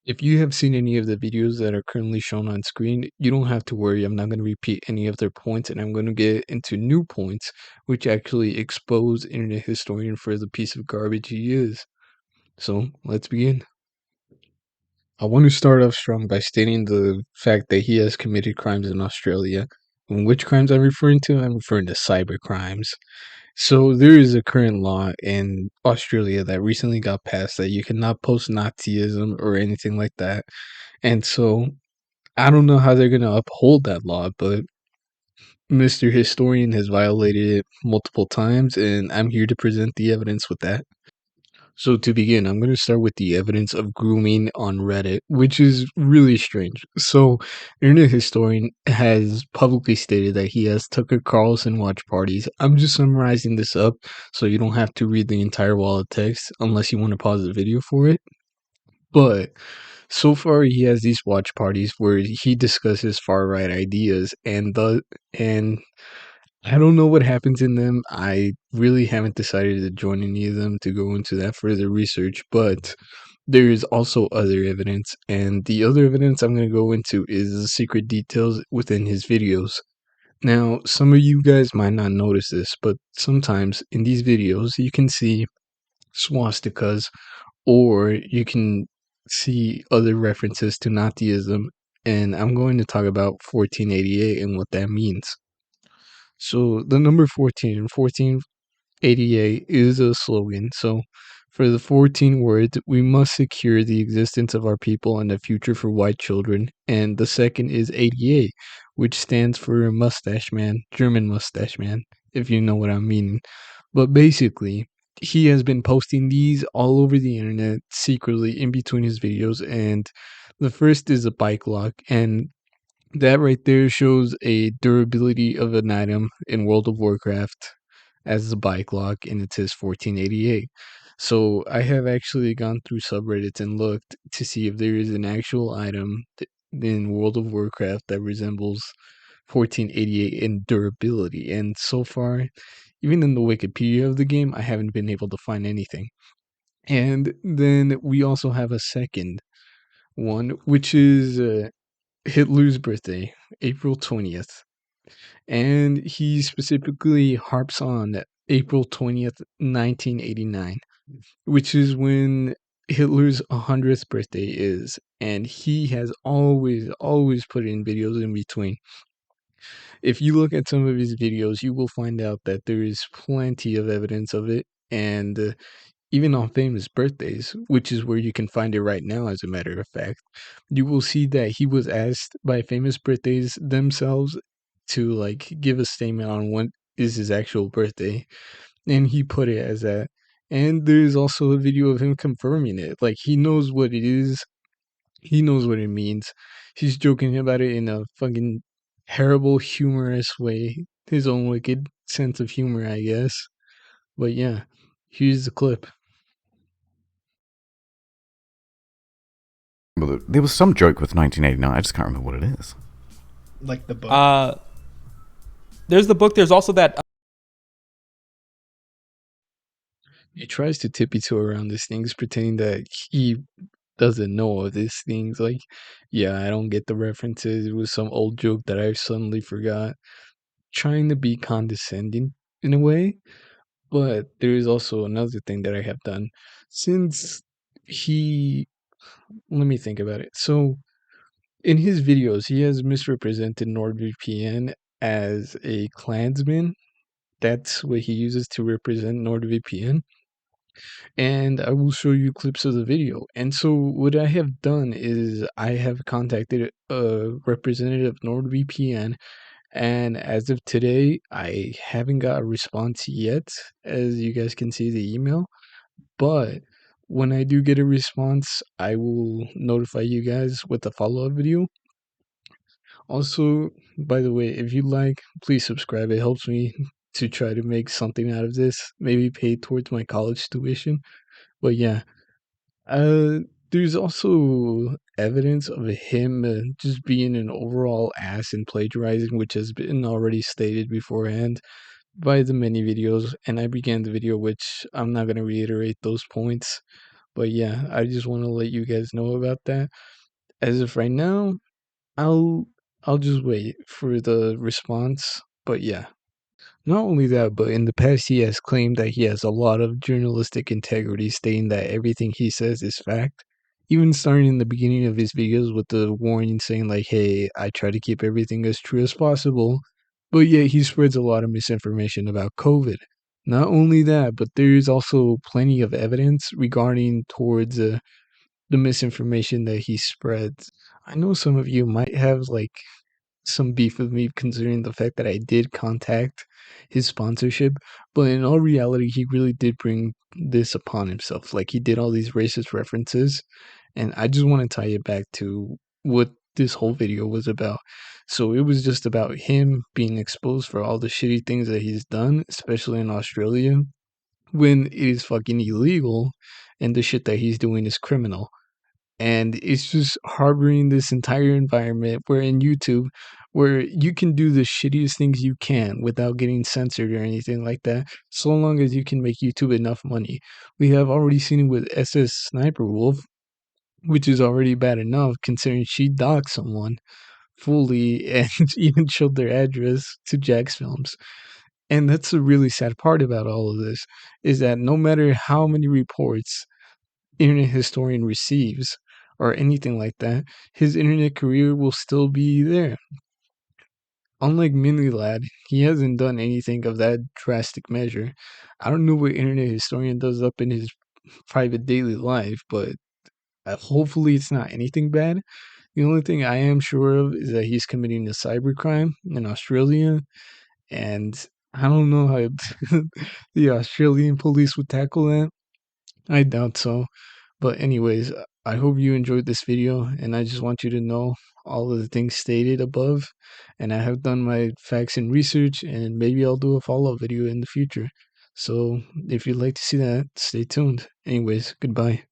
If you have seen any of the videos that are currently shown on screen, you don't have to worry. I'm not going to repeat any of their points, and I'm going to get into new points, which actually expose Internet Historian for the piece of garbage he is. So let's begin. I want to start off strong by stating the fact that he has committed crimes in Australia. And which crimes I'm referring to? I'm referring to cyber crimes. So there is a current law in Australia that recently got passed that you cannot post Nazism or anything like that. And so I don't know how they're going to uphold that law, but Mr. Historian has violated it multiple times, and I'm here to present the evidence with that. So to begin, I'm going to start with the evidence of grooming on Reddit, which is really strange. So, Internet Historian has publicly stated that he has Tucker Carlson watch parties. I'm just summarizing this up so you don't have to read the entire wall of text unless you want to pause the video for it. But so far, he has these watch parties where he discusses far right ideas, and I don't know what happens in them. I really haven't decided to join any of them to go into that further research, but there is also other evidence, and the other evidence I'm going to go into is the secret details within his videos. Now, some of you guys might not notice this, but sometimes in these videos, you can see swastikas or you can see other references to Nazism, and I'm going to talk about 1488 and what that means. So the number 1488 is a slogan. So for the 14 words, we must secure the existence of our people and the future for white children. And the second is 88, which stands for mustache man, German mustache man, if you know what I mean. But basically, he has been posting these all over the internet secretly in between his videos. And the first is a bike lock. And that right there shows a durability of an item in World of Warcraft as a bike lock, and it says 1488. So I have actually gone through subreddits and looked to see if there is an actual item in World of Warcraft that resembles 1488 in durability. And so far, even in the Wikipedia of the game, I haven't been able to find anything. And then we also have a second one, which is Hitler's birthday, April 20th. And he specifically harps on April 20th, 1989, which is when Hitler's 100th birthday is. And he has always put in videos in between. If you look at some of his videos, you will find out that there is plenty of evidence of it. And even on famous birthdays, which is where you can find it right now, as a matter of fact, you will see that he was asked by famous birthdays themselves to like give a statement on what is his actual birthday, and he put it as that. And there's also a video of him confirming it. Like he knows what it is, he knows what it means. He's joking about it in a fucking terrible, humorous way. His own wicked sense of humor, I guess. But yeah, here's the clip. Well, there was some joke with 1989. I just can't remember what it is. Like the book. There's the book. There's also that. He tries to tiptoe around these things, pretending that he doesn't know of these things. Like, yeah, I don't get the references. It was some old joke that I suddenly forgot. Trying to be condescending in a way. But there is also another thing that I have done. Since he. Let me think about it. So, in his videos, he has misrepresented NordVPN as a Klansman. That's what he uses to represent NordVPN. And I will show you clips of the video. And so what I have done is I have contacted a representative of NordVPN, and as of today, I haven't got a response yet, as you guys can see the email. But when I do get a response, I will notify you guys with a follow-up video. Also, by the way, if you like, please subscribe. It helps me to try to make something out of this, maybe pay towards my college tuition. But yeah, uh, there's also evidence of him just being an overall ass and plagiarizing, which has been already stated beforehand by the many videos. And I began the video, which I'm not going to reiterate those points. But yeah, I just want to let you guys know about that. As of right now, I'll I'll just wait for the response. But yeah. Not only that, but in the past he has claimed that he has a lot of journalistic integrity, stating that everything he says is fact. Even starting in the beginning of his videos with the warning saying like, "Hey, I try to keep everything as true as possible." But yet he spreads a lot of misinformation about COVID. Not only that, but there is also plenty of evidence regarding towards the misinformation that he spreads. I know some of you might have like some beef with me considering the fact that I did contact his sponsorship, but in all reality, he really did bring this upon himself. Like, he did all these racist references, and I just want to tie it back to what this whole video was about. So, it was just about him being exposed for all the shitty things that he's done, especially in Australia, when it is fucking illegal and the shit that he's doing is criminal. And it's just harboring this entire environment where in YouTube, where you can do the shittiest things you can without getting censored or anything like that, so long as you can make YouTube enough money. We have already seen it with SS Sniper Wolf, which is already bad enough considering she doxed someone fully and even showed their address to Jack's Films. And that's the really sad part about all of this, is that no matter how many reports internet historian receives or anything like that, his internet career will still be there. Unlike Mini Lad, he hasn't done anything of that drastic measure. I don't know what internet historian does up in his private daily life, but hopefully it's not anything bad. The only thing I am sure of is that he's committing a cybercrime in Australia, and I don't know how the Australian police would tackle that. I doubt so. But anyways, I hope you enjoyed this video, and I just want you to know all of the things stated above, and I have done my facts and research, and maybe I'll do a follow-up video in the future. So if you'd like to see that, stay tuned. Anyways, goodbye.